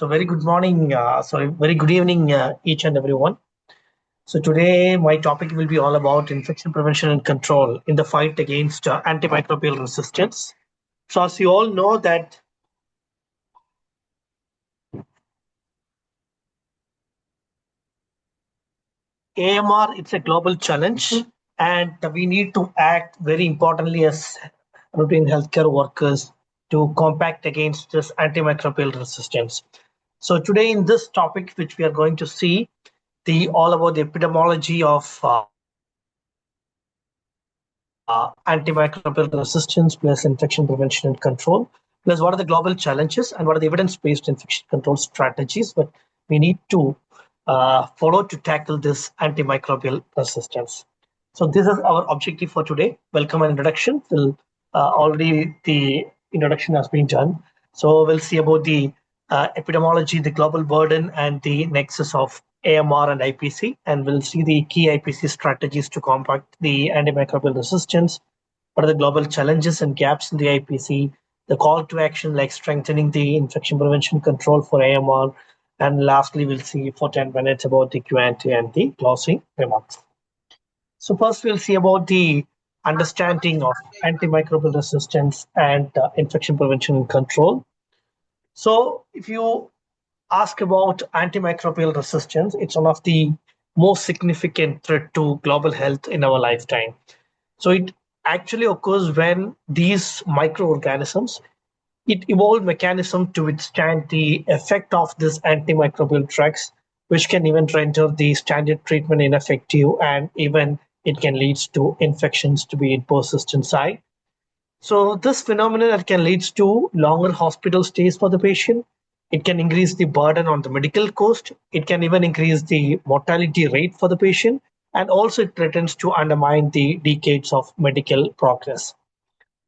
So very good morning, very good evening, each and everyone. So today my topic will be all about infection prevention and control in the fight against antimicrobial resistance. So as you all know that AMR, it's a global challenge and we need to act very importantly as routine healthcare workers to combat against this antimicrobial resistance. So today in this topic, which we are going to see, the all about the epidemiology of antimicrobial resistance plus infection prevention and control, plus what are the global challenges and what are the evidence-based infection control strategies that we need to follow to tackle this antimicrobial resistance. So this is our objective for today. Welcome and introduction. Already the introduction has been done. So we'll see about the epidemiology, the global burden, and the nexus of AMR and IPC, and we'll see the key IPC strategies to combat the antimicrobial resistance. What are the global challenges and gaps in the IPC? The call to action, like strengthening the infection prevention control for AMR, and lastly, we'll see for 10 minutes about the Q&A and the closing remarks. So first, we'll see about the understanding of antimicrobial resistance and infection prevention and control. So if you ask about antimicrobial resistance, it's one of the most significant threat to global health in our lifetime. So it actually occurs when these microorganisms, it evolved mechanism to withstand the effect of these antimicrobial drugs, which can even render the standard treatment ineffective, and even it can lead to infections to be in persistent side. So this phenomenon can lead to longer hospital stays for the patient. It can increase the burden on the medical cost. It can even increase the mortality rate for the patient. And also it threatens to undermine the decades of medical progress.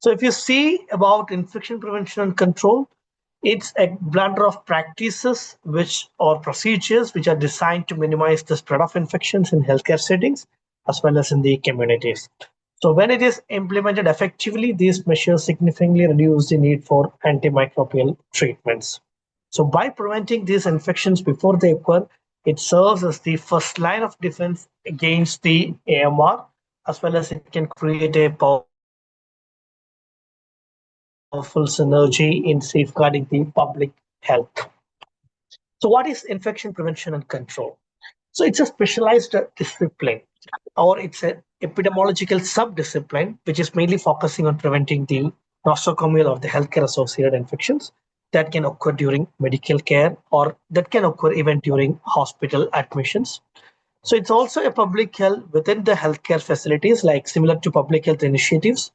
So if you see about infection prevention and control, it's a blunder of practices which or procedures which are designed to minimize the spread of infections in healthcare settings as well as in the communities. So when it is implemented effectively, these measures significantly reduce the need for antimicrobial treatments. So by preventing these infections before they occur, it serves as the first line of defense against the AMR, as well as it can create a powerful synergy in safeguarding the public health. So what is infection prevention and control? So it's a specialized discipline, or it's an epidemiological sub-discipline, which is mainly focusing on preventing the nosocomial or the healthcare associated infections that can occur during medical care or that can occur even during hospital admissions. So it's also a public health within the healthcare facilities, like similar to public health initiatives,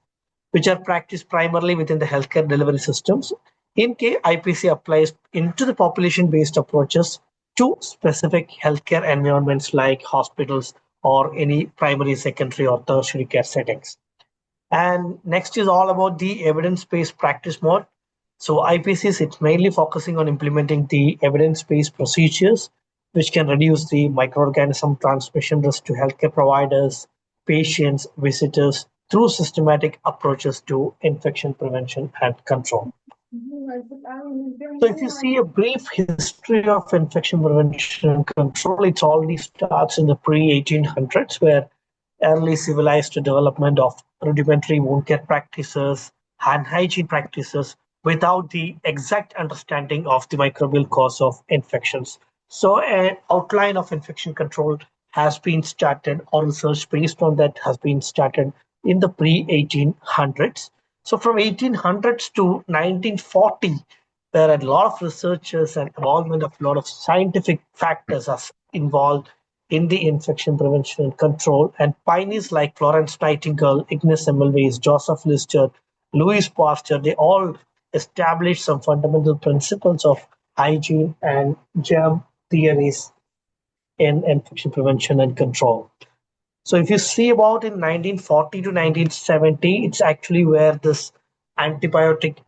which are practiced primarily within the healthcare delivery systems. In case IPC applies into the population-based approaches to specific healthcare environments like hospitals or any primary, secondary, or tertiary care settings. And next is all about the evidence-based practice mode. So IPCs, it's mainly focusing on implementing the evidence-based procedures, which can reduce the microorganism transmission risk to healthcare providers, patients, visitors, through systematic approaches to infection prevention and control. So if you see a brief history of infection prevention and control, it already starts in the pre-1800s, where early civilized development of rudimentary wound care practices, hand hygiene practices, without the exact understanding of the microbial cause of infections. So an outline of infection control has been started, or research based on that has been started in the pre-1800s. So from 1800s to 1940, there are a lot of researchers and involvement of a lot of scientific factors are involved in the infection prevention and control. And pioneers like Florence Nightingale, Ignace Semmelweis, Joseph Lister, Louis Pasteur, they all established some fundamental principles of hygiene and germ theories in infection prevention and control. So if you see about in 1940 to 1970, it's actually where this antibiotic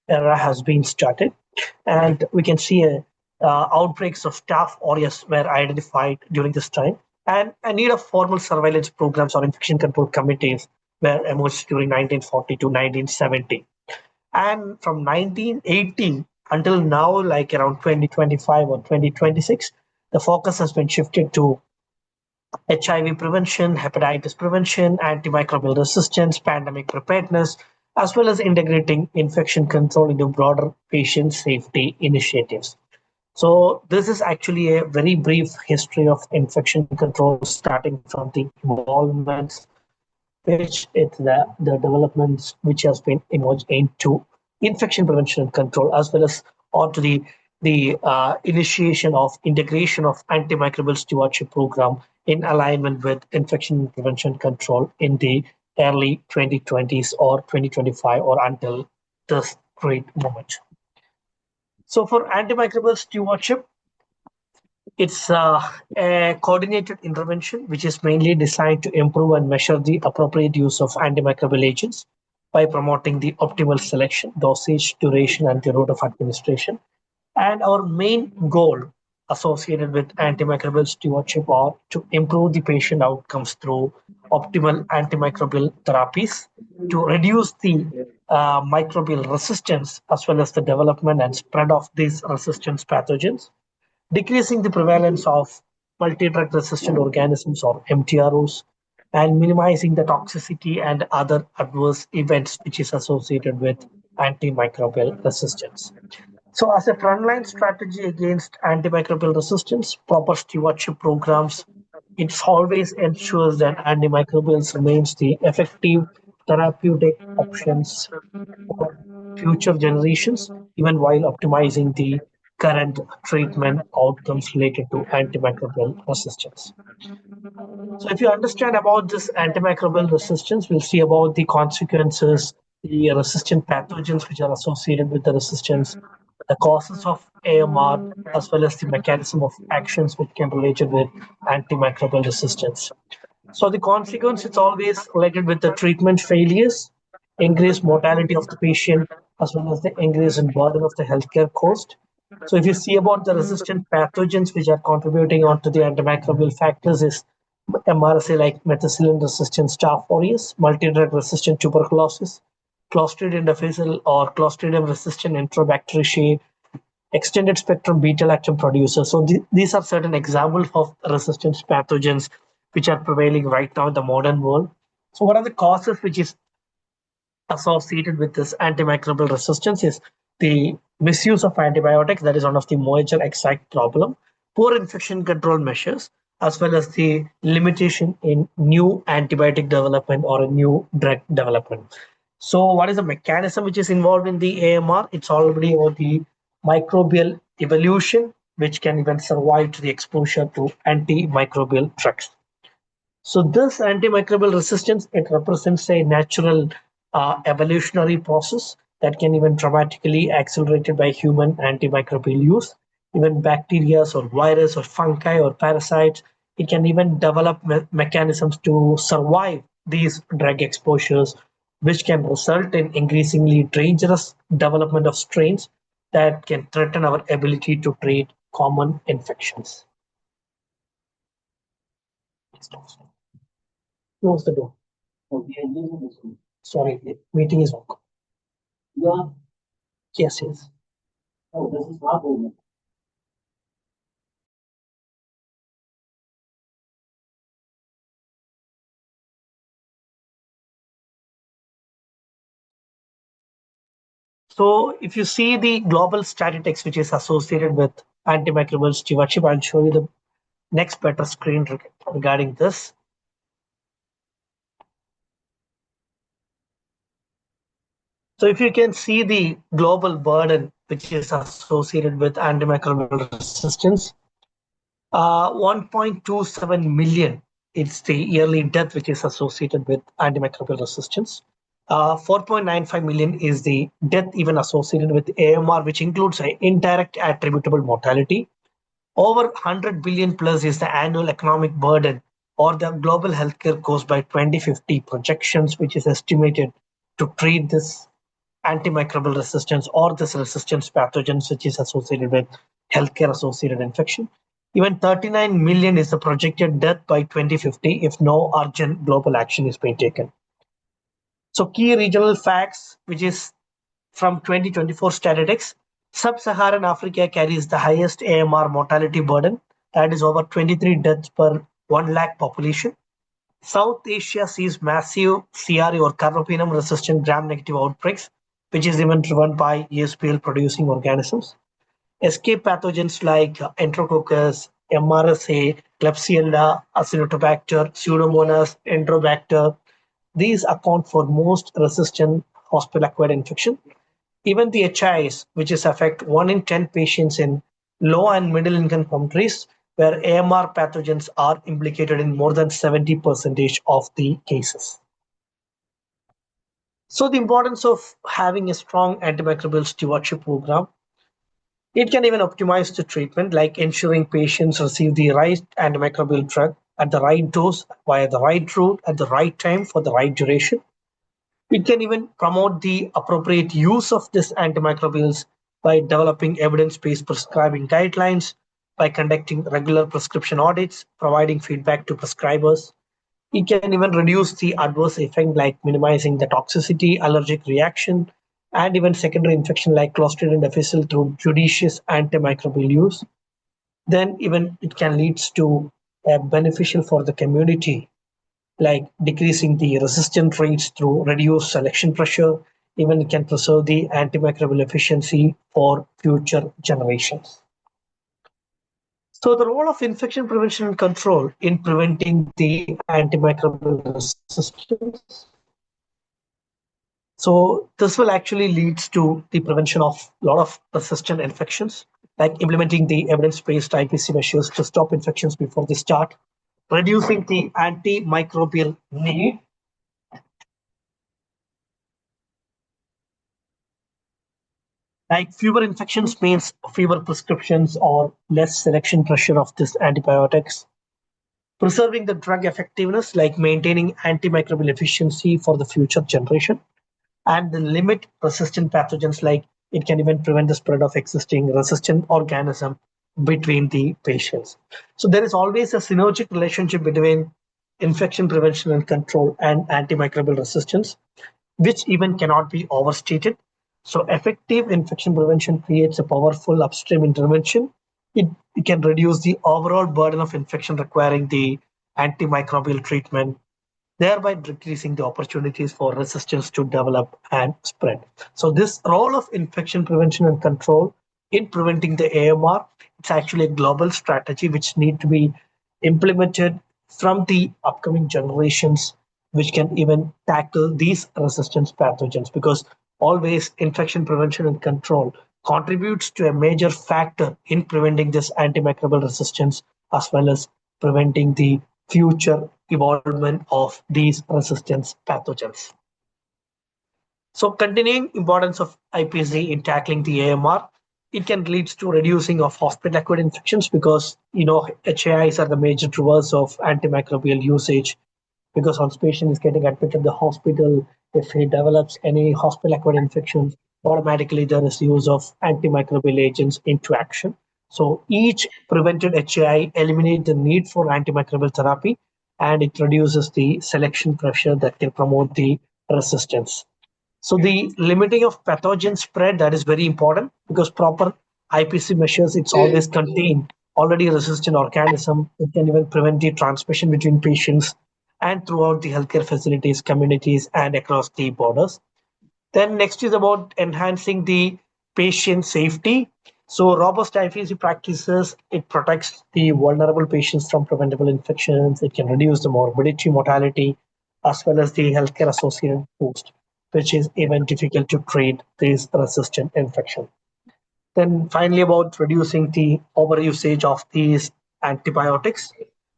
era has been started. And we can see outbreaks of staph aureus were identified during this time. And a need of formal surveillance programs or infection control committees were emerged during 1940 to 1970. And from 1980 until now, like around 2025 or 2026, the focus has been shifted to HIV prevention, hepatitis prevention, antimicrobial resistance, pandemic preparedness, as well as integrating infection control into broader patient safety initiatives. So this is actually a very brief history of infection control, starting from the involvements, which it's the developments which has been involved into infection prevention and control, as well as onto the initiation of integration of antimicrobial stewardship program in alignment with infection prevention control in the early 2020s or 2025 or until this great moment. So for antimicrobial stewardship, it's a coordinated intervention which is mainly designed to improve and measure the appropriate use of antimicrobial agents by promoting the optimal selection, dosage, duration, and the route of administration. And our main goal associated with antimicrobial stewardship are to improve the patient outcomes through optimal antimicrobial therapies, to reduce the microbial resistance as well as the development and spread of these resistance pathogens, decreasing the prevalence of multi-drug resistant organisms or MTROs, and minimizing the toxicity and other adverse events which is associated with antimicrobial resistance. So, as a frontline strategy against antimicrobial resistance, proper stewardship programs, it always ensures that antimicrobials remains the effective therapeutic options for future generations, even while optimizing the current treatment outcomes related to antimicrobial resistance. So if you understand about this antimicrobial resistance, we'll see about the consequences, the resistant pathogens which are associated with the resistance, the causes of AMR, as well as the mechanism of actions which can relate with antimicrobial resistance. So the consequence is always related with the treatment failures, increased mortality of the patient, as well as the increase in burden of the healthcare cost. So if you see about the resistant pathogens which are contributing onto the antimicrobial factors is MRSA like methicillin resistant staph aureus, multi-drug resistant tuberculosis, Clostridium difficile or Clostridium resistant enterobacteriaceae, extended spectrum beta lactam producers. So these are certain examples of resistance pathogens which are prevailing right now in the modern world. So what are the causes which is associated with this antimicrobial resistance is the misuse of antibiotics. That is one of the major exact problem. Poor infection control measures, as well as the limitation in new antibiotic development or a new drug development. So what is the mechanism which is involved in the AMR? It's already about the microbial evolution, which can even survive to the exposure to antimicrobial drugs. So this antimicrobial resistance, it represents a natural evolutionary process that can even dramatically accelerated by human antimicrobial use. Even bacteria or virus or fungi or parasites, it can even develop mechanisms to survive these drug exposures, which can result in increasingly dangerous development of strains that can threaten our ability to treat common infections. Close the door. Sorry, the meeting is on. Yeah. Yes, yes. Oh, this is not over. So if you see the global statistics which is associated with antimicrobial stewardship, I'll show you the next better screen regarding this. So if you can see the global burden which is associated with antimicrobial resistance, 1.27 million is the yearly death which is associated with antimicrobial resistance. 4.95 million is the death even associated with AMR, which includes an indirect attributable mortality. Over 100 billion plus is the annual economic burden or the global healthcare cost by 2050 projections, which is estimated to treat this antimicrobial resistance or this resistance pathogens which is associated with healthcare associated infection. Even 39 million is the projected death by 2050 if no urgent global action is being taken. So key regional facts, which is from 2024 statistics, Sub-Saharan Africa carries the highest AMR mortality burden, that is over 23 deaths per 1 lakh population. South Asia sees massive CRE or carbapenem resistant gram-negative outbreaks, which is even driven by ESBL producing organisms. Escape pathogens like Enterococcus, MRSA, Klebsiella, Acinetobacter, Pseudomonas, Enterobacter, these account for most resistant hospital-acquired infection. Even the HIs, which is affect 1 in 10 patients in low and middle income countries, where AMR pathogens are implicated in more than 70% of the cases. So the importance of having a strong antimicrobial stewardship program, it can even optimize the treatment, like ensuring patients receive the right antimicrobial drug at the right dose, via the right route, at the right time, for the right duration. It can even promote the appropriate use of these antimicrobials by developing evidence-based prescribing guidelines, by conducting regular prescription audits, providing feedback to prescribers. It can even reduce the adverse effect like minimizing the toxicity, allergic reaction, and even secondary infection like Clostridium difficile through judicious antimicrobial use. Then even it can lead to beneficial for the community, like decreasing the resistant rates through reduced selection pressure. Even it can preserve the antimicrobial efficiency for future generations. So the role of infection prevention and control in preventing the antimicrobial resistance. So this will actually lead to the prevention of a lot of resistant infections, like implementing the evidence-based IPC measures to stop infections before they start, reducing the antimicrobial need, like fewer infections means fewer prescriptions or less selection pressure of these antibiotics, preserving the drug effectiveness, like maintaining antimicrobial efficiency for the future generation, and the limit resistant pathogens, like it can even prevent the spread of existing resistant organism between the patients. So there is always a synergic relationship between infection prevention and control and antimicrobial resistance, which even cannot be overstated. So effective infection prevention creates a powerful upstream intervention. It can reduce the overall burden of infection requiring the antimicrobial treatment, thereby decreasing the opportunities for resistance to develop and spread. So this role of infection prevention and control in preventing the AMR, it's actually a global strategy which need to be implemented from the upcoming generations, which can even tackle these resistance pathogens, because always infection prevention and control contributes to a major factor in preventing this antimicrobial resistance, as well as preventing the future evolvement of these resistance pathogens. So continuing importance of IPC in tackling the AMR, it can lead to reducing of hospital-acquired infections, because HAIs are the major drivers of antimicrobial usage, because once patient is getting admitted in the hospital, if he develops any hospital-acquired infections, automatically there is use of antimicrobial agents into action. So each prevented HAI eliminates the need for antimicrobial therapy, and it reduces the selection pressure that can promote the resistance. So the limiting of pathogen spread, that is very important, because proper IPC measures, it's always contain already resistant organism. It can even prevent the transmission between patients and throughout the healthcare facilities, communities, and across the borders. Then next is about enhancing the patient safety. So robust IPC practices, it protects the vulnerable patients from preventable infections. It can reduce the morbidity, mortality, as well as the healthcare associated cost, which is even difficult to treat these resistant infection. Then finally about reducing the overusage of these antibiotics.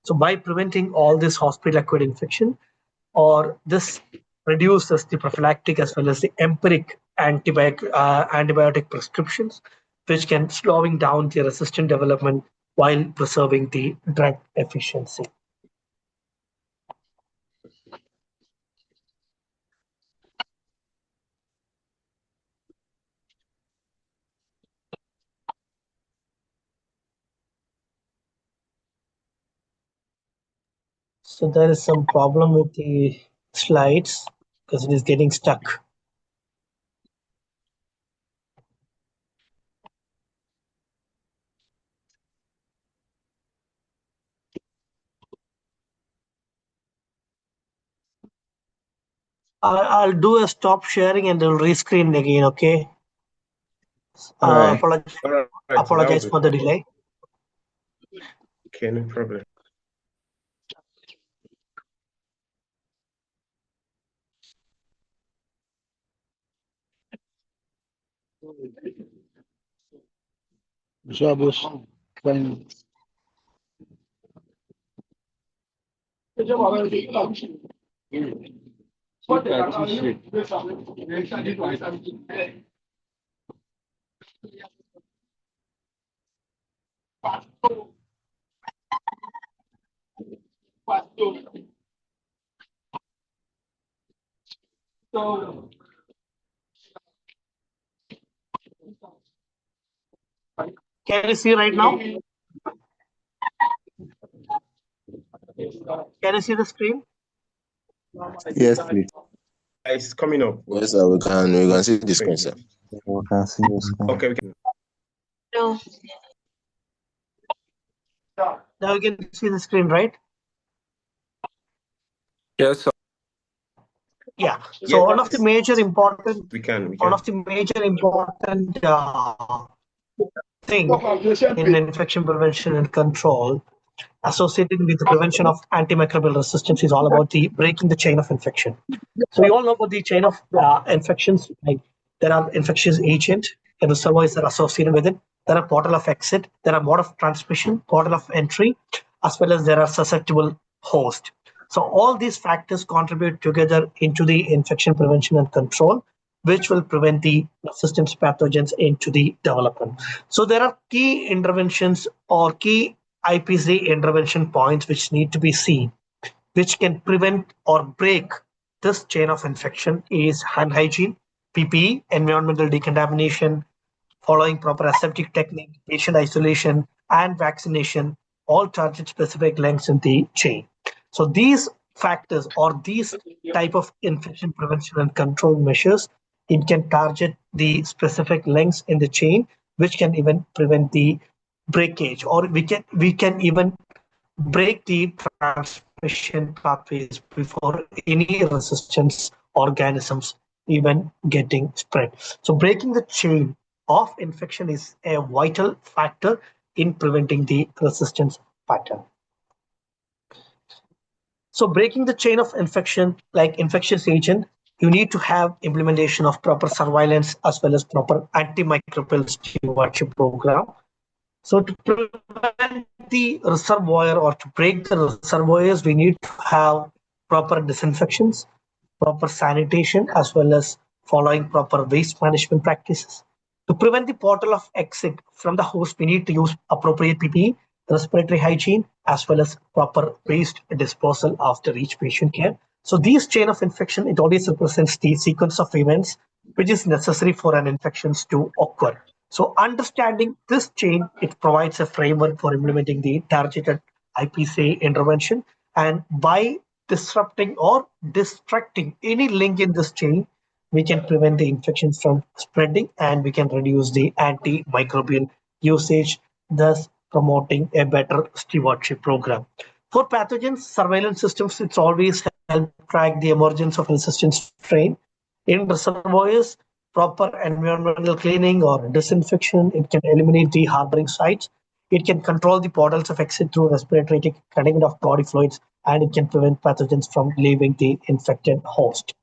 So by preventing all this hospital-acquired infection, or this reduces the prophylactic as well as the empiric antibiotic prescriptions, which can slowing down the resistant development while preserving the drug efficiency. So there is some problem with the slides because it is getting stuck. I'll do a stop sharing and I'll rescreen again, okay? All right. Apologize for the delay. Okay, no problem. Can you see right now? Can you see the screen? Yes, please. It's coming up. Yes, sir, we can see the screen, sir. We can see the screen. Okay, we can. No. Now you can see the screen, right? Yes, sir. Yeah. So one of the major important We can. one of the major important thing in infection prevention and control associated with the prevention of antimicrobial resistance is all about the breaking the chain of infection. So you all know about the chain of infections. Like there are infectious agent and the reservoirs that are associated with it. There are portal of exit. There are mode of transmission, portal of entry, as well as there are susceptible host. So all these factors contribute together into the infection prevention and control, which will prevent the resistance pathogens into the development. So there are key interventions or key IPC intervention points which need to be seen, which can prevent or break this chain of infection is hand hygiene, PPE, environmental decontamination, following proper aseptic technique, patient isolation, and vaccination, all target specific links in the chain. So these factors or these type of infection prevention and control measures, it can target the specific links in the chain, which can even prevent the breakage, or we can even break the transmission pathways before any resistance organisms even getting spread. So breaking the chain of infection is a vital factor in preventing the resistance pattern. So breaking the chain of infection, like infectious agent, you need to have implementation of proper surveillance as well as proper antimicrobial stewardship program. So to prevent the reservoir or to break the reservoirs, we need to have proper disinfections, proper sanitation, as well as following proper waste management practices. To prevent the portal of exit from the host, we need to use appropriate PPE, respiratory hygiene, as well as proper waste disposal after each patient care. So these chain of infection, it always represents the sequence of events which is necessary for an infections to occur. So understanding this chain, it provides a framework for implementing the targeted IPC intervention. And by disrupting or distracting any link in this chain, we can prevent the infections from spreading and we can reduce the antimicrobial usage, thus promoting a better stewardship program. For pathogens, surveillance systems, it's always help track the emergence of resistant strain. In reservoirs, proper environmental cleaning or disinfection, it can eliminate the harboring sites. It can control the portals of exit through respiratory containment of body fluids, and it can prevent pathogens from leaving the infected host.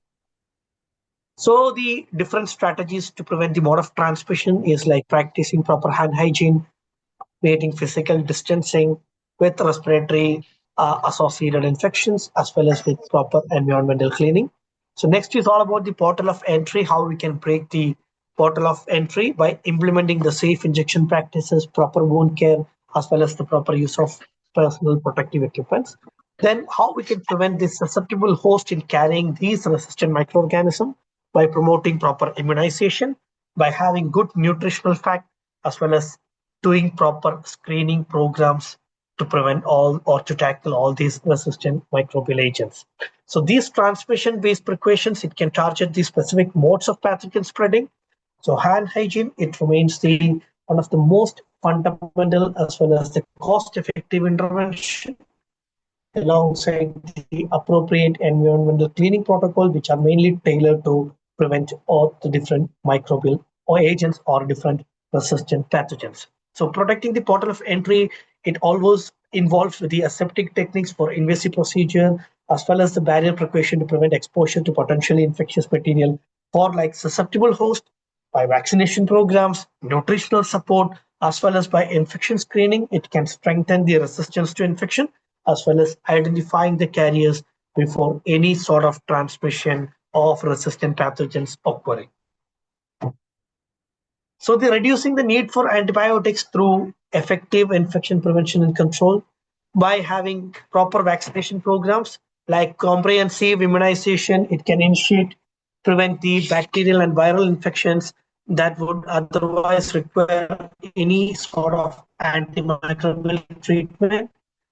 So the different strategies to prevent the mode of transmission is like practicing proper hand hygiene, creating physical distancing with respiratory associated infections, as well as with proper environmental cleaning. So next is all about the portal of entry, how we can break the portal of entry by implementing the safe injection practices, proper wound care, as well as the proper use of personal protective equipment. Then how we can prevent this susceptible host in carrying these resistant microorganisms by promoting proper immunization, by having good nutritional fact, as well as doing proper screening programs to prevent all or to tackle all these resistant microbial agents. So these transmission-based precautions, it can target the specific modes of pathogen spreading. So hand hygiene, it remains the one of the most fundamental as well as the cost-effective intervention. alongside the appropriate environmental cleaning protocol, which are mainly tailored to prevent all the different microbial or agents or different resistant pathogens. So protecting the portal of entry, it always involves the aseptic techniques for invasive procedure, as well as the barrier precaution to prevent exposure to potentially infectious material for like susceptible hosts, by vaccination programs, nutritional support, as well as by infection screening. It can strengthen the resistance to infection, as well as identifying the carriers before any sort of transmission of resistant pathogens occurring. So they're reducing the need for antibiotics through effective infection prevention and control by having proper vaccination programs like comprehensive immunization. It can initiate, prevent the bacterial and viral infections that would otherwise require any sort of antimicrobial treatment.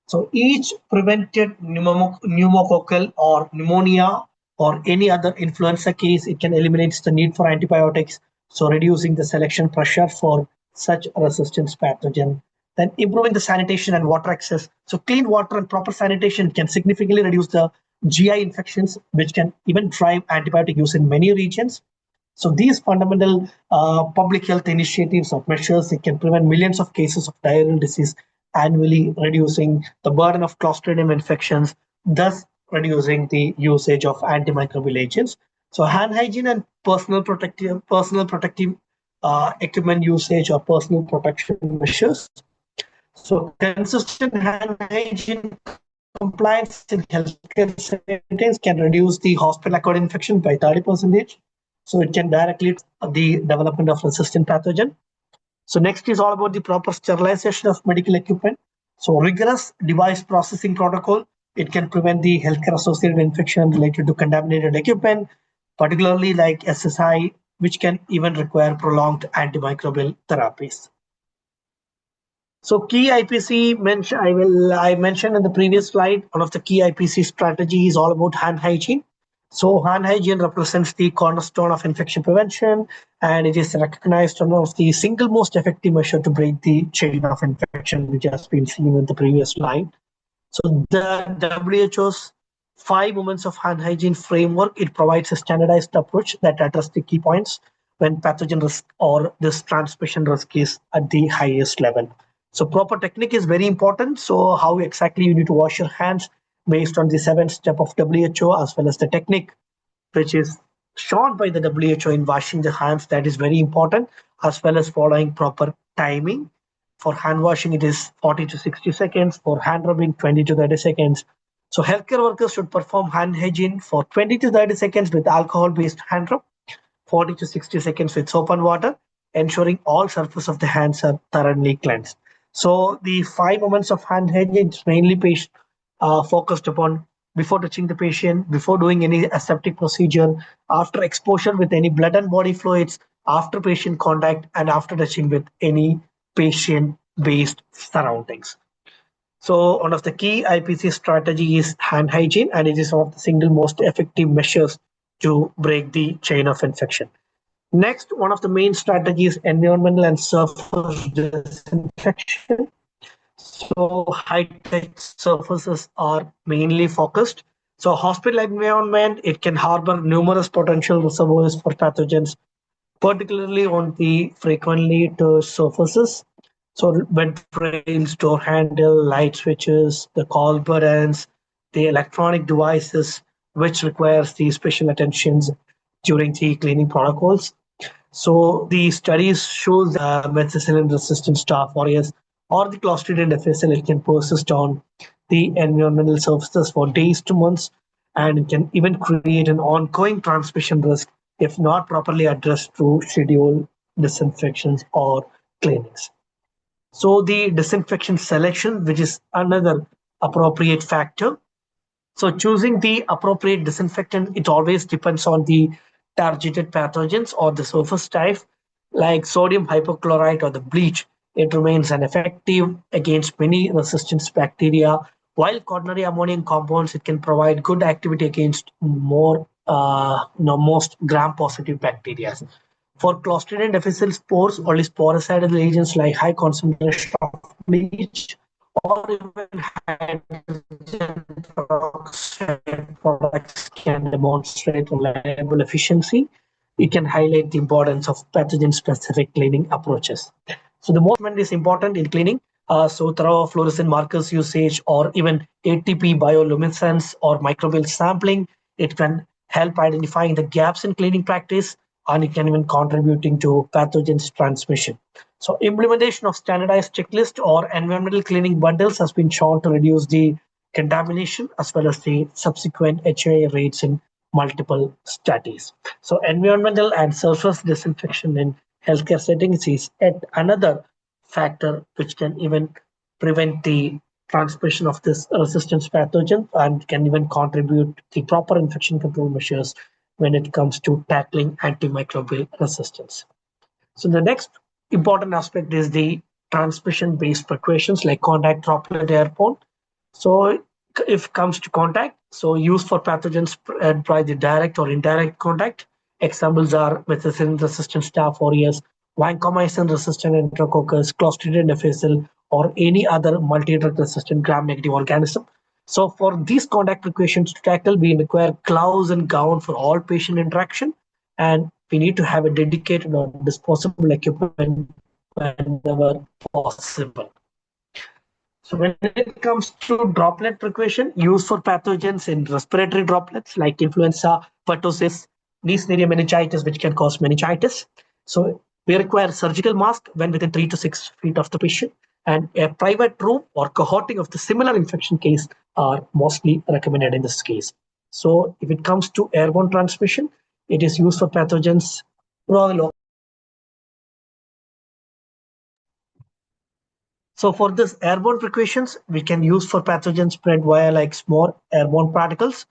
So each prevented pneumococcal or pneumonia or any other influenza case, it can eliminate the need for antibiotics, so reducing the selection pressure for such resistance pathogen. Then improving the sanitation and water access. So clean water and proper sanitation can significantly reduce the GI infections, which can even drive antibiotic use in many regions. So these fundamental public health initiatives or measures, it can prevent millions of cases of diarrheal disease annually, reducing the burden of Clostridium infections, thus reducing the usage of antimicrobial agents. So hand hygiene and personal protective equipment usage or personal protection measures. So consistent hand hygiene compliance in healthcare settings can reduce the hospital-acquired infection by 30%. So it can directly the development of resistant pathogen. So next is all about the proper sterilization of medical equipment. So rigorous device processing protocol, it can prevent the healthcare associated infection related to contaminated equipment, particularly like SSI, which can even require prolonged antimicrobial therapies. So key IPC I mentioned in the previous slide, one of the key IPC strategy is all about hand hygiene. So hand hygiene represents the cornerstone of infection prevention, and it is recognized as one of the single most effective measure to break the chain of infection, which has been seen in the previous slide. So the WHO's 5 moments of hand hygiene framework, it provides a standardized approach that addresses the key points when pathogen risk or this transmission risk is at the highest level. So proper technique is very important. So how exactly you need to wash your hands based on the 7th step of WHO, as well as the technique which is shown by the WHO in washing the hands, that is very important, as well as following proper timing. For hand washing, it is 40 to 60 seconds. For hand rubbing, 20 to 30 seconds. So healthcare workers should perform hand hygiene for 20 to 30 seconds with alcohol-based hand rub, 40 to 60 seconds with soap and water, ensuring all surface of the hands are thoroughly cleansed. So the 5 moments of hand hygiene is mainly focused upon before touching the patient, before doing any aseptic procedure, after exposure with any blood and body fluids, after patient contact, and after touching with any patient-based surroundings. So one of the key IPC strategy is hand hygiene, and it is one of the single most effective measures to break the chain of infection. Next, one of the main strategies, environmental and surface disinfection. So high-touch surfaces are mainly focused. So hospital environment, it can harbor numerous potential reservoirs for pathogens, particularly on the frequently touched surfaces. So bed frames, door handle, light switches, the call buttons, the electronic devices, which requires the special attentions during the cleaning protocols. So the studies show that methicillin-resistant staph aureus or the Clostridium difficile, it can persist on the environmental surfaces for days to months, and it can even create an ongoing transmission risk if not properly addressed through scheduled disinfections or cleanings. So the disinfection selection, which is another appropriate factor. So choosing the appropriate disinfectant, it always depends on the targeted pathogens or the surface type, like sodium hypochlorite or the bleach. It remains effective against many resistant bacteria, while quaternary ammonium compounds, it can provide good activity against most gram-positive bacteria. For Clostridium difficile spores, only sporicidal agents like high concentration of bleach or even hydrogen peroxide products can demonstrate reliable efficiency. It can highlight the importance of pathogen-specific cleaning approaches. So the most is important in cleaning. So thorough fluorescent markers usage or even ATP bioluminescence or microbial sampling, it can help identifying the gaps in cleaning practice, and it can even contributing to pathogens transmission. So implementation of standardized checklist or environmental cleaning bundles has been shown to reduce the contamination as well as the subsequent HA rates in multiple studies. So environmental and surface disinfection in healthcare settings is yet another factor which can even prevent the transmission of this resistance pathogen and can even contribute the proper infection control measures when it comes to tackling antimicrobial resistance. So the next important aspect is the transmission-based precautions like contact, droplet, airborne. So if it comes to contact, so used for pathogens spread by the direct or indirect contact. Examples are methicillin-resistant Staph aureus, vancomycin-resistant Enterococcus, Clostridium difficile, or any other multi-drug-resistant gram-negative organism. So for these contact precautions to tackle, we require gloves and gown for all patient interaction, and we need to have a dedicated or disposable equipment whenever possible. So when it comes to droplet precaution, used for pathogens in respiratory droplets like influenza, pertussis, Neisseria meningitis, which can cause meningitis. So we require surgical mask when within 3 to 6 feet of the patient, and a private room or cohorting of the similar infection case are mostly recommended in this case. So if it comes to airborne transmission, it is used for pathogens rather. So for this airborne precautions, we can use for pathogens spread via like small airborne particles.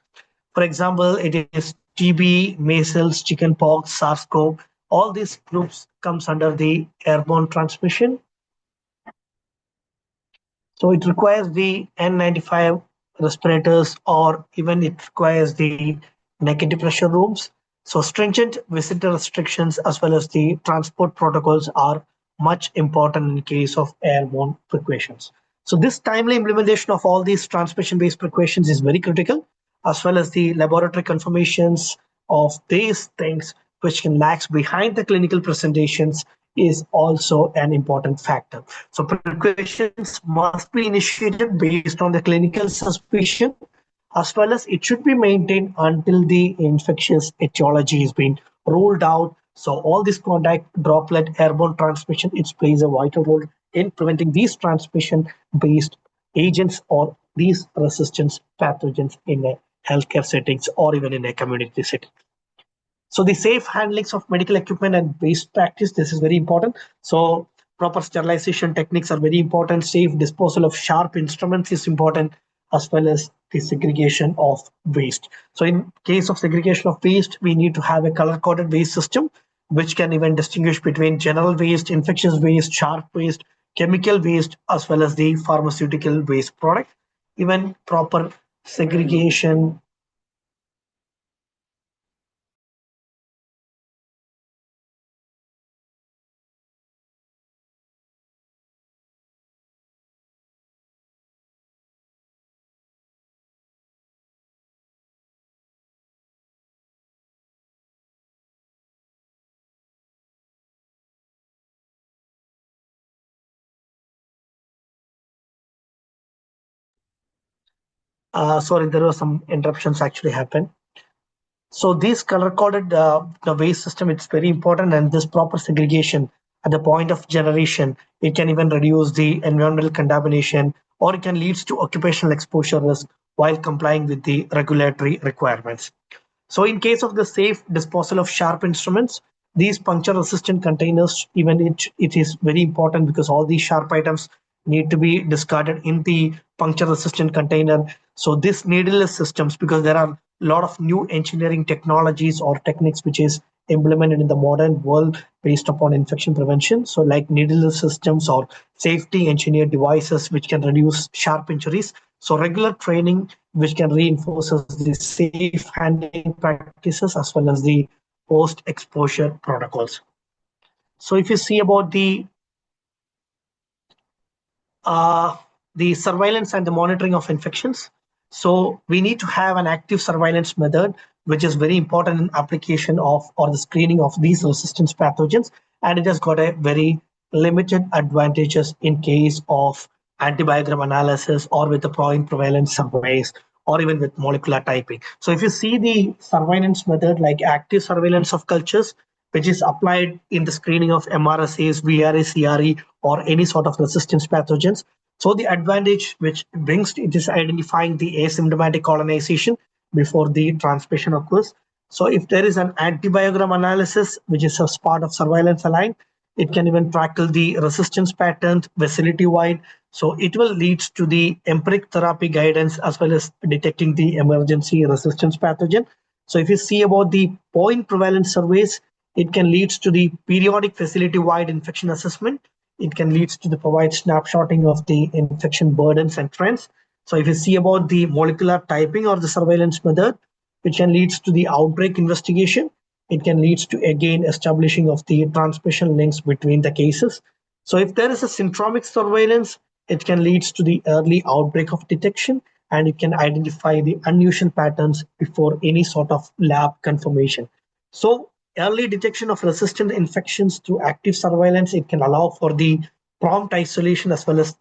For example, it is TB, measles, chickenpox, SARS-CoV. All these groups comes under the airborne transmission. So it requires the N95 respirators, or even it requires the negative pressure rooms. So stringent visitor restrictions as well as the transport protocols are much important in case of airborne precautions. So this timely implementation of all these transmission-based precautions is very critical, as well as the laboratory confirmations of these things which can lag behind the clinical presentations is also an important factor. So precautions must be initiated based on the clinical suspicion, as well as it should be maintained until the infectious etiology has been ruled out. So all this contact, droplet, airborne transmission, it plays a vital role in preventing these transmission-based agents or these resistance pathogens in a healthcare settings or even in a community setting. So the safe handlings of medical equipment and waste practice, this is very important. So proper sterilization techniques are very important. Safe disposal of sharp instruments is important, as well as the segregation of waste. So in case of segregation of waste, we need to have a color-coded waste system, which can even distinguish between general waste, infectious waste, sharp waste, chemical waste, as well as the pharmaceutical waste product. Even proper segregation sorry, there was some interruptions actually happened. So these color-coded the waste system, it's very important, and this proper segregation at the point of generation, it can even reduce the environmental contamination, or it can lead to occupational exposure risk while complying with the regulatory requirements. So in case of the safe disposal of sharp instruments, these puncture resistant containers, even it is very important because all these sharp items need to be discarded in the puncture resistant container. So this needleless systems, because there are a lot of new engineering technologies or techniques which is implemented in the modern world based upon infection prevention. So like needleless systems or safety engineered devices which can reduce sharp injuries. So regular training which can reinforce the safe handling practices as well as the post-exposure protocols. So if you see about the the surveillance and the monitoring of infections. So we need to have an active surveillance method, which is very important in application of or the screening of these resistance pathogens. And it has got a very limited advantages in case of antibiogram analysis or with the point prevalence surveys or even with molecular typing. So if you see the surveillance method like active surveillance of cultures, which is applied in the screening of MRSAs, VRA, CRE, or any sort of resistance pathogens. So the advantage which brings it is identifying the asymptomatic colonization before the transmission occurs. So if there is an antibiogram analysis, which is as part of surveillance aligned, it can even tackle the resistance patterns facility-wide. So it will lead to the empiric therapy guidance as well as detecting the emergency resistance pathogen. So if you see about the point prevalence surveys, it can lead to the periodic facility-wide infection assessment. It can lead to the provide snapshotting of the infection burdens and trends. So if you see about the molecular typing or the surveillance method, which can lead to the outbreak investigation, it can lead to again establishing of the transmission links between the cases. So if there is a syndromic surveillance, it can lead to the early outbreak of detection, and it can identify the unusual patterns before any sort of lab confirmation. So early detection of resistant infections through active surveillance, it can allow for the prompt isolation as well as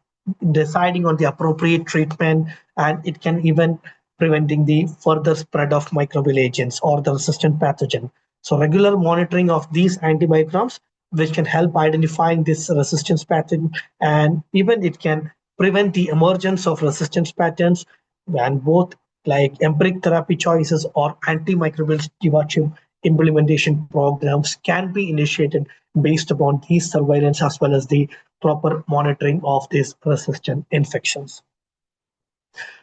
deciding on the appropriate treatment, and it can even preventing the further spread of microbial agents or the resistant pathogen. So regular monitoring of these antimicrobes, which can help identifying this resistance pattern, and even it can prevent the emergence of resistance patterns, and both like empiric therapy choices or antimicrobial stewardship implementation programs can be initiated based upon these surveillance as well as the proper monitoring of these resistant infections.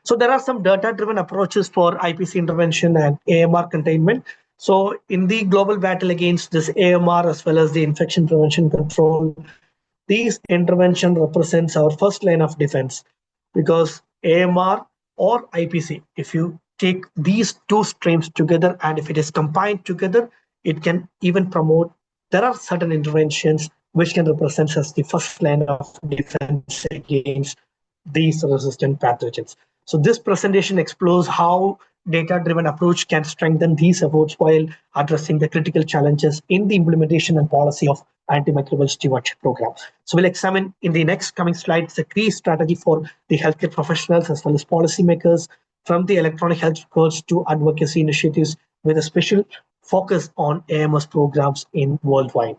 So there are some data-driven approaches for IPC intervention and AMR containment. So in the global battle against this AMR as well as the infection prevention control, these intervention represents our first line of defense, because AMR or IPC, if you take these two streams together and if it is combined together, it can even promote. There are certain interventions which can represent as the first line of defense against these resistant pathogens. So this presentation explores how data-driven approach can strengthen these efforts while addressing the critical challenges in the implementation and policy of antimicrobial stewardship program. So we'll examine in the next coming slides the key strategy for the healthcare professionals as well as policymakers, from the electronic health records to advocacy initiatives with a special focus on AMS programs in worldwide.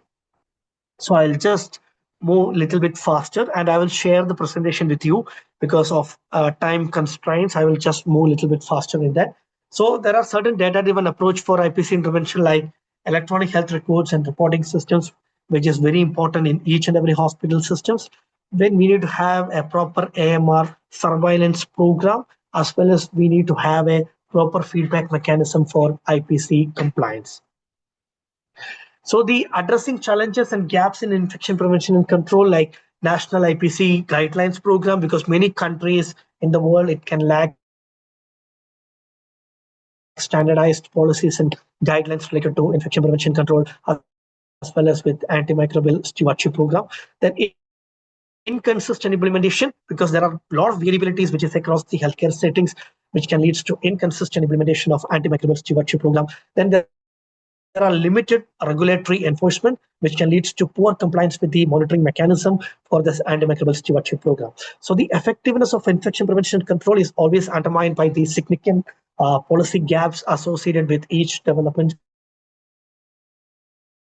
So I'll just move a little bit faster and I will share the presentation with you because of time constraints. I will just move a little bit faster in that. So there are certain data-driven approach for IPC intervention like electronic health records and reporting systems, which is very important in each and every hospital systems. Then we need to have a proper AMR surveillance program, as well as we need to have a proper feedback mechanism for IPC compliance. So the addressing challenges and gaps in infection prevention and control, like national IPC guidelines program, because many countries in the world, it can lack standardized policies and guidelines related to infection prevention control, as well as with antimicrobial stewardship program. Then inconsistent implementation, because there are a lot of variabilities which is across the healthcare settings, which can lead to inconsistent implementation of antimicrobial stewardship program. Then there are limited regulatory enforcement, which can lead to poor compliance with the monitoring mechanism for this antimicrobial stewardship program. So the effectiveness of infection prevention and control is always undermined by the significant policy gaps associated with each development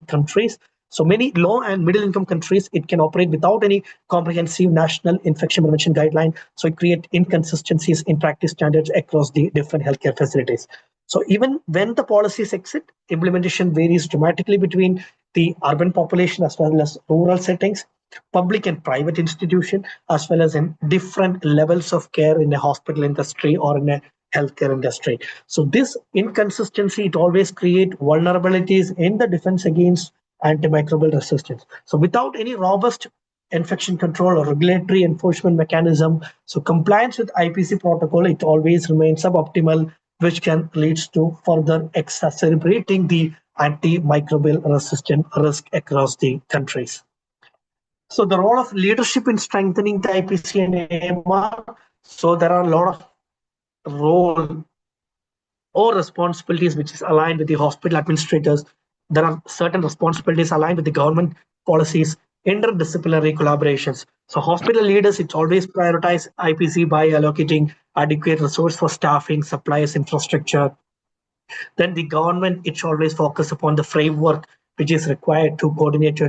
countries. So many low and middle income countries, it can operate without any comprehensive national infection prevention guideline. So it creates inconsistencies in practice standards across the different healthcare facilities. So even when the policies exist, implementation varies dramatically between the urban population as well as rural settings, public and private institution, as well as in different levels of care in a hospital industry or in a healthcare industry. So this inconsistency, it always creates vulnerabilities in the defense against antimicrobial resistance. So without any robust infection control or regulatory enforcement mechanism, so compliance with IPC protocol, it always remains suboptimal, which can lead to further exacerbating the antimicrobial resistant risk across the countries. So the role of leadership in strengthening the IPC and AMR. So there are a lot of role or responsibilities which is aligned with the hospital administrators. There are certain responsibilities aligned with the government policies, interdisciplinary collaborations. So hospital leaders, it's always prioritize IPC by allocating adequate resource for staffing, supplies, infrastructure. Then the government, it should always focus upon the framework which is required to coordinate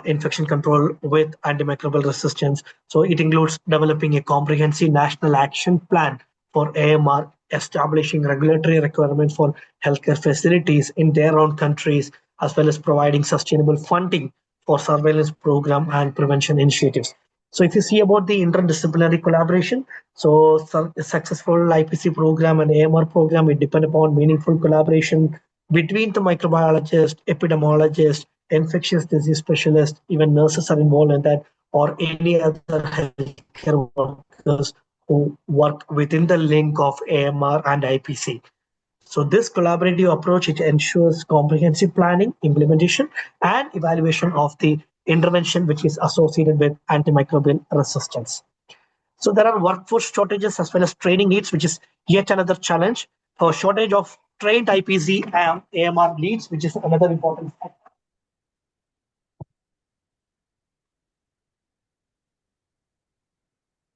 infection control with antimicrobial resistance. So it includes developing a comprehensive national action plan for AMR, establishing regulatory requirements for healthcare facilities in their own countries, as well as providing sustainable funding for surveillance program and prevention initiatives. So if you see about the interdisciplinary collaboration, so a successful IPC program and AMR program, it depend upon meaningful collaboration between the microbiologist, epidemiologist, infectious disease specialist, even nurses are involved in that, or any other healthcare workers who work within the link of AMR and IPC. So this collaborative approach, it ensures comprehensive planning, implementation, and evaluation of the intervention which is associated with antimicrobial resistance. So there are workforce shortages as well as training needs, which is yet another challenge. For shortage of trained IPC and AMR leads, which is another important factor.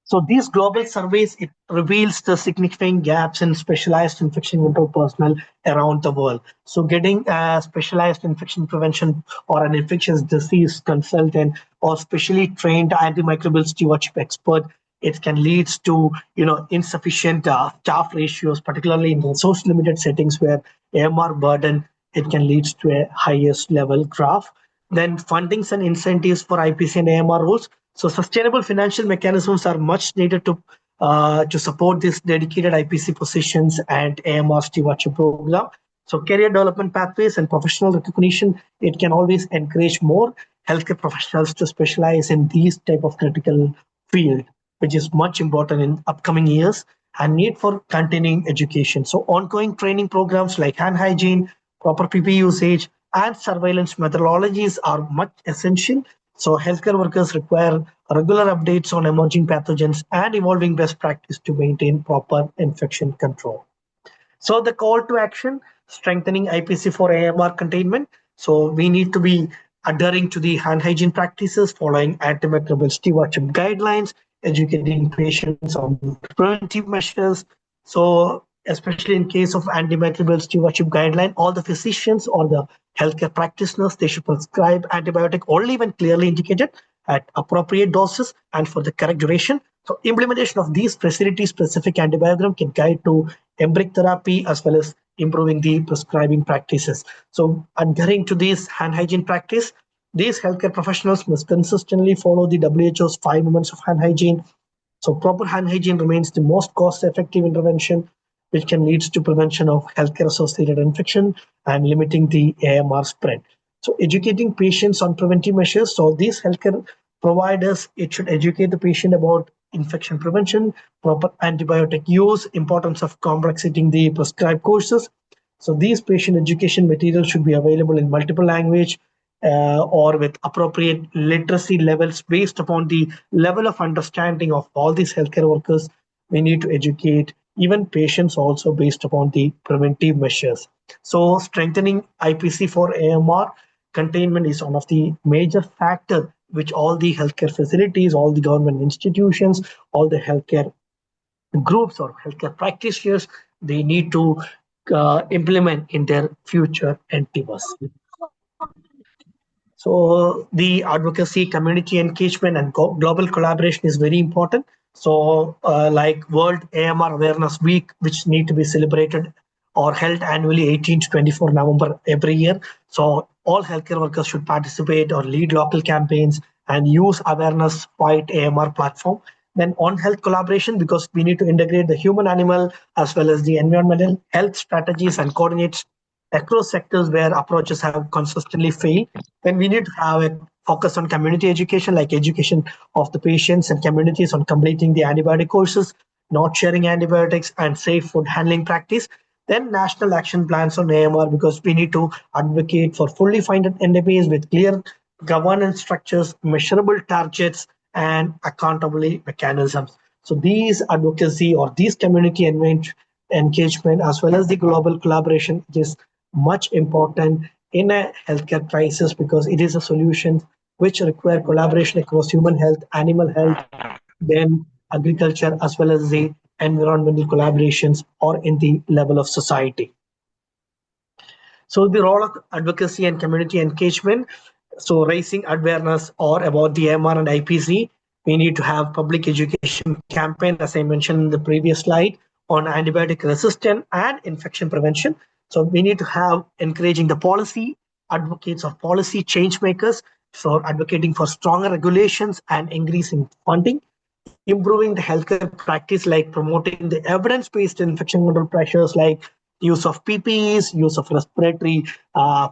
So these global surveys, it reveals the significant gaps in specialized infection control personnel around the world. So getting a specialized infection prevention or an infectious disease consultant or specially trained antimicrobial stewardship expert, it can lead to insufficient staff ratios, particularly in resource limited settings where AMR burden, it can lead to a highest level graph. Then fundings and incentives for IPC and AMR roles. So sustainable financial mechanisms are much needed to support these dedicated IPC positions and AMR stewardship program. So career development pathways and professional recognition, it can always encourage more healthcare professionals to specialize in these type of critical field, which is much important in upcoming years, and need for continuing education. So ongoing training programs like hand hygiene, proper PPE usage, and surveillance methodologies are much essential. So healthcare workers require regular updates on emerging pathogens and evolving best practice to maintain proper infection control. So the call to action, strengthening IPC for AMR containment. So we need to be adhering to the hand hygiene practices, following antimicrobial stewardship guidelines, educating patients on preventive measures. So especially in case of antimicrobial stewardship guideline, all the physicians or the healthcare practitioners, they should prescribe antibiotic only when clearly indicated at appropriate doses and for the correct duration. So implementation of these facility-specific antibiogram can guide to embryonic therapy as well as improving the prescribing practices. So adhering to this hand hygiene practice, these healthcare professionals must consistently follow the WHO's 5 moments of hand hygiene. So proper hand hygiene remains the most cost-effective intervention, which can lead to prevention of healthcare-associated infection and limiting the AMR spread. So educating patients on preventive measures. So these healthcare providers, it should educate the patient about infection prevention, proper antibiotic use, importance of complexing the prescribed courses. So these patient education materials should be available in multiple language or with appropriate literacy levels based upon the level of understanding of all these healthcare workers. We need to educate even patients also based upon the preventive measures. So strengthening IPC for AMR containment is one of the major factors which all the healthcare facilities, all the government institutions, all the healthcare groups or healthcare practitioners, they need to implement in their future endeavors. So the advocacy, community engagement, and global collaboration is very important. So like World AMR Awareness Week, which need to be celebrated or held annually 18 to 24 November every year. So all healthcare workers should participate or lead local campaigns and use awareness fight AMR platform. Then on health collaboration, because we need to integrate the human animal as well as the environmental health strategies and coordinate across sectors where approaches have consistently failed. Then we need to have a focus on community education, like education of the patients and communities on completing the antibiotic courses, not sharing antibiotics, and safe food handling practice. Then national action plans on AMR, because we need to advocate for fully funded NDPs with clear governance structures, measurable targets, and accountability mechanisms. So these advocacy or these community engagement as well as the global collaboration is much important in a healthcare crisis because it is a solution which require collaboration across human health, animal health, then agriculture as well as the environmental collaborations or in the level of society. So the role of advocacy and community engagement, so raising awareness or about the AMR and IPC, we need to have public education campaign, as I mentioned in the previous slide, on antibiotic resistance and infection prevention. So we need to have encouraging the policy, advocates of policy change makers, for advocating for stronger regulations and increasing funding, improving the healthcare practice like promoting the evidence-based infection control pressures like use of PPEs, use of respiratory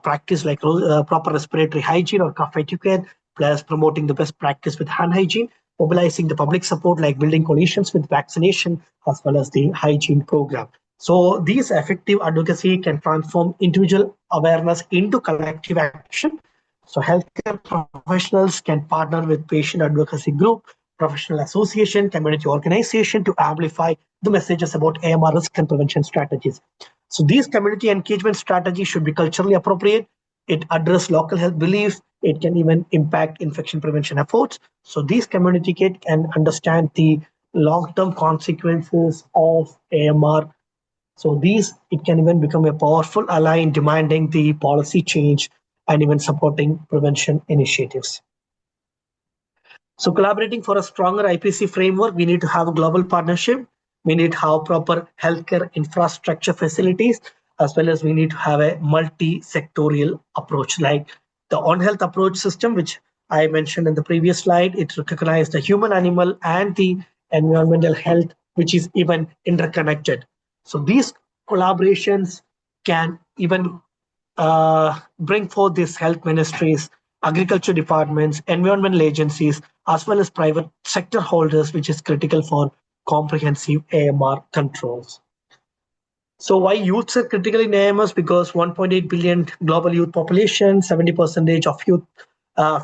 practice like proper respiratory hygiene or cough etiquette, plus promoting the best practice with hand hygiene, mobilizing the public support like building coalitions with vaccination as well as the hygiene program. So these effective advocacy can transform individual awareness into collective action. So healthcare professionals can partner with patient advocacy group, professional association, community organization to amplify the messages about AMR risk and prevention strategies. So these community engagement strategies should be culturally appropriate. It address local health beliefs. It can even impact infection prevention efforts. So these community can understand the long-term consequences of AMR. So it can even become a powerful ally in demanding the policy change and even supporting prevention initiatives. So collaborating for a stronger IPC framework, we need to have a global partnership. We need to have proper healthcare infrastructure facilities, as well as we need to have a multi-sectorial approach, like the On Health approach system, which I mentioned in the previous slide. It recognizes the human, animal, and the environmental health, which is even interconnected. So these collaborations can even bring forth these health ministries, agriculture departments, environmental agencies, as well as private sector holders, which is critical for comprehensive AMR controls. So why youths are critical in AMRs? Because 1.8 billion global youth population, 70% of youth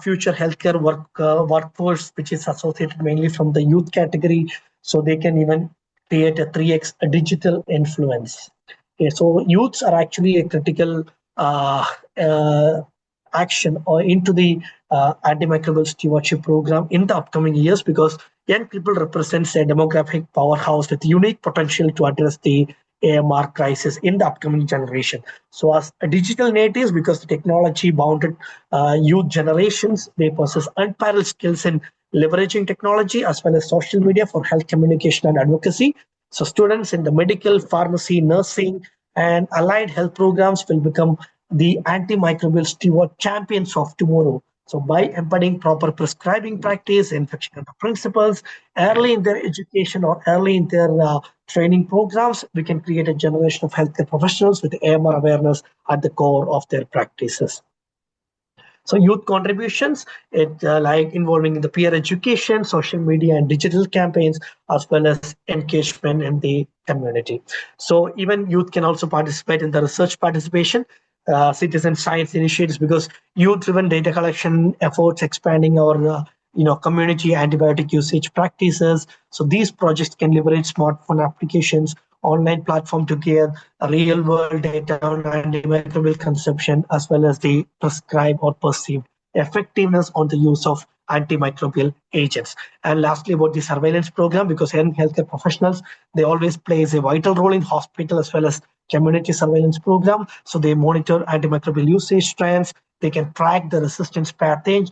future healthcare workforce, which is associated mainly from the youth category. So they can even create a 3x digital influence. Okay, so youths are actually a critical action or into the antimicrobial stewardship program in the upcoming years, because young people represents a demographic powerhouse with unique potential to address the AMR crisis in the upcoming generation. So as a digital natives, because the technology bounded youth generations, they possess unparalleled skills in leveraging technology as well as social media for health communication and advocacy. So students in the medical, pharmacy, nursing, and allied health programs will become the antimicrobial steward champions of tomorrow. So by embedding proper prescribing practice, infection control principles early in their education or early in their training programs, we can create a generation of healthcare professionals with AMR awareness at the core of their practices. So youth contributions, it like involving in the peer education, social media, and digital campaigns, as well as engagement in the community. So even youth can also participate in the research participation, citizen science initiatives, because youth-driven data collection efforts expanding our community antibiotic usage practices. So these projects can leverage smartphone applications, online platform to get real world data on antimicrobial consumption, as well as the prescribed or perceived effectiveness on the use of antimicrobial agents. And lastly, about the surveillance program, because healthcare professionals, they always plays a vital role in hospital as well as community surveillance program. So they monitor antimicrobial usage trends. They can track the resistance patterns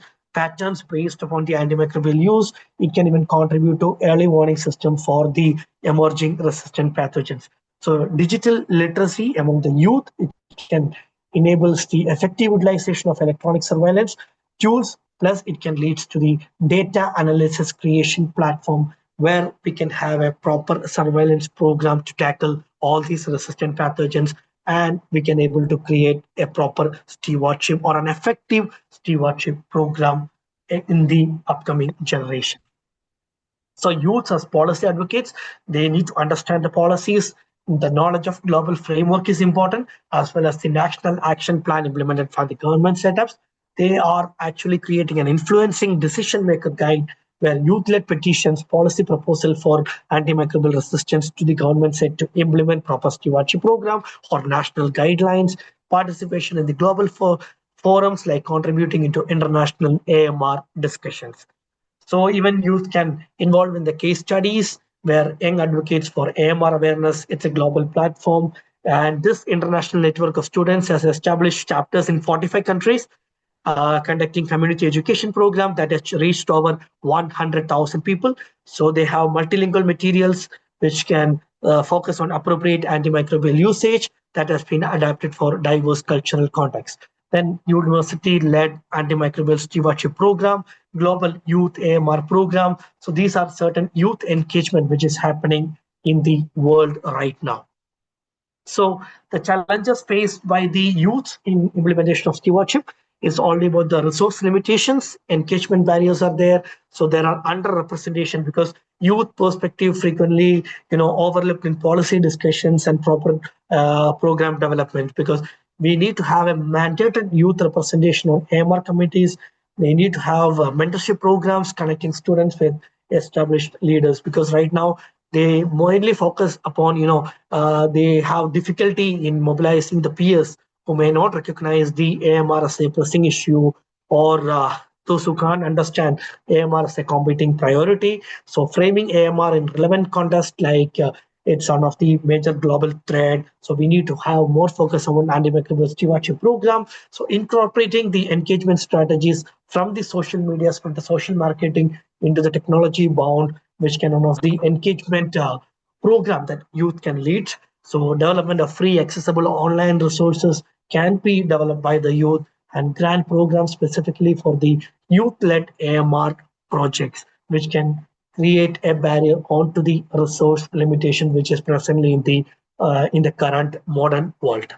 based upon the antimicrobial use. It can even contribute to early warning system for the emerging resistant pathogens. So digital literacy among the youth, it can enables the effective utilization of electronic surveillance tools, plus it can lead to the data analysis creation platform where we can have a proper surveillance program to tackle all these resistant pathogens, and we can able to create a proper stewardship or an effective stewardship program in the upcoming generation. So youths as policy advocates, they need to understand the policies. The knowledge of global framework is important, as well as the national action plan implemented for the government setups. they are actually creating an influencing decision maker guide where youth-led petitions, policy proposal for antimicrobial resistance to the government said to implement proper stewardship program or national guidelines, participation in the global forums like contributing into international AMR discussions. So even youth can involve in the case studies where young advocates for AMR awareness. It's a global platform. And this international network of students has established chapters in 45 countries, conducting community education program that has reached over 100,000 people. So they have multilingual materials which can focus on appropriate antimicrobial usage that has been adapted for diverse cultural contexts. Then university-led antimicrobial stewardship program, global youth AMR program. So these are certain youth engagement which is happening in the world right now. So the challenges faced by the youth in implementation of stewardship is only about the resource limitations, engagement barriers are there. So there are underrepresentation because youth perspective frequently, overlooked in policy discussions and proper program development because we need to have a mandated youth representation on AMR committees. They need to have mentorship programs connecting students with established leaders because right now they mainly focus upon, they have difficulty in mobilizing the peers who may not recognize the AMR as a pressing issue or those who can't understand AMR as a competing priority. So framing AMR in relevant context like it's one of the major global threat. So we need to have more focus on antimicrobial stewardship program. So incorporating the engagement strategies from the social medias, from the social marketing into the technology bound, which can one of the engagement program that youth can lead. So development of free accessible online resources can be developed by the youth and grant programs specifically for the youth-led AMR projects, which can create a barrier onto the resource limitation which is presently in the current modern world.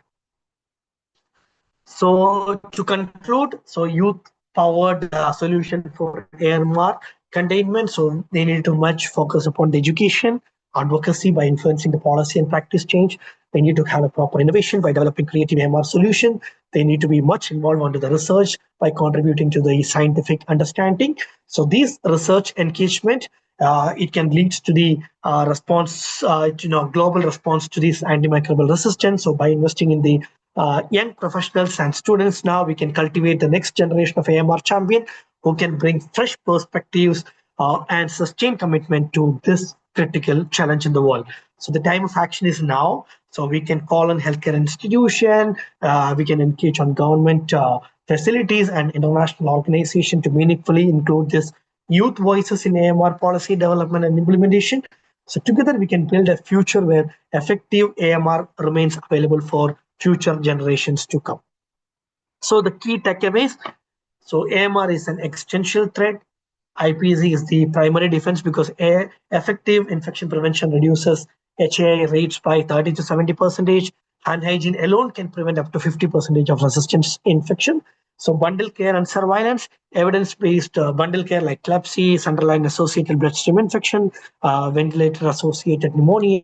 So to conclude, so youth powered solution for AMR containment. So they need to much focus upon the education, advocacy by influencing the policy and practice change. They need to have a proper innovation by developing creative AMR solution. They need to be much involved onto the research by contributing to the scientific understanding. So these research engagement, it can lead to the response, global response to this antimicrobial resistance. So by investing in the young professionals and students, now we can cultivate the next generation of AMR champion who can bring fresh perspectives and sustain commitment to this critical challenge in the world. So the time of action is now. So we can call on healthcare institution, we can engage on government facilities and international organization to meaningfully include this youth voices in AMR policy development and implementation. So together we can build a future where effective AMR remains available for future generations to come. So the key takeaways. So AMR is an existential threat. IPC is the primary defense because effective infection prevention reduces HAI rates by 30 to 70%. Hand hygiene alone can prevent up to 50% of resistant infection. So bundle care and surveillance, evidence-based bundle care like CLABSI, underlying-associated bloodstream infection, ventilator-associated pneumonia,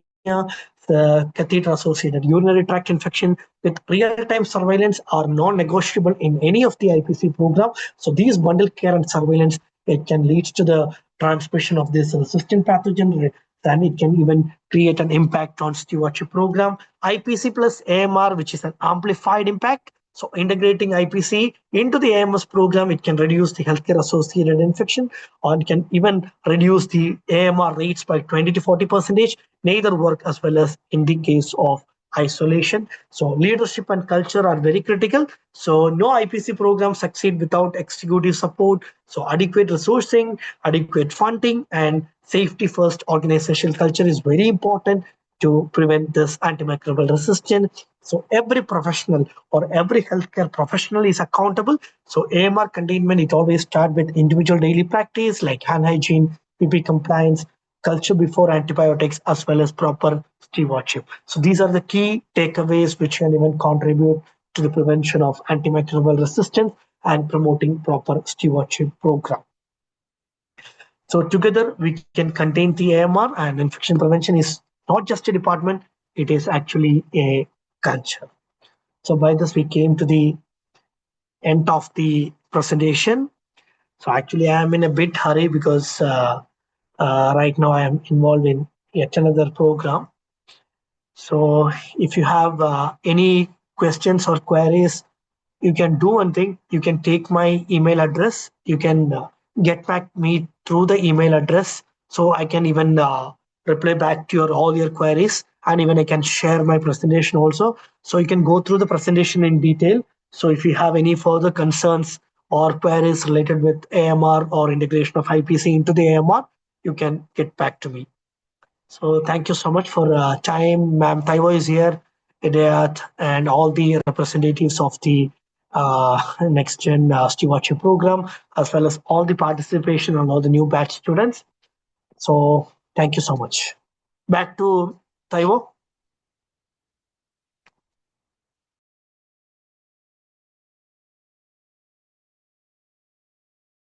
catheter-associated urinary tract infection with real-time surveillance are non-negotiable in any of the IPC program. So these bundle care and surveillance, it can lead to the transmission of this resistant pathogen, and it can even create an impact on stewardship program. IPC plus AMR, which is an amplified impact. So integrating IPC into the AMS program, it can reduce the healthcare associated infection, or it can even reduce the AMR rates by 20 to 40%, neither work as well as in the case of isolation. So leadership and culture are very critical. So no IPC program succeed without executive support. So adequate resourcing, adequate funding, and safety first organizational culture is very important to prevent this antimicrobial resistance. So every professional or every healthcare professional is accountable. So AMR containment, it always starts with individual daily practice like hand hygiene, PP compliance, culture before antibiotics, as well as proper stewardship. So these are the key takeaways which can even contribute to the prevention of antimicrobial resistance and promoting proper stewardship program. So together we can contain the AMR, and infection prevention is not just a department, it is actually a culture. So by this we came to the end of the presentation. So actually, I am in a bit hurry because right now I am involved in yet another program. So if you have any questions or queries, you can do one thing. You can take my email address. You can get back me through the email address, so I can even reply back to your all your queries, and even I can share my presentation also, so you can go through the presentation in detail. So if you have any further concerns or queries related with AMR or integration of IPC into the AMR, you can get back to me. So thank you so much for time. Ma'am Taiwo is here, Idayat, and all the representatives of the Next Gen Stewardship Program, as well as all the participation and all the new batch students. So thank you so much. Back to Taiwo.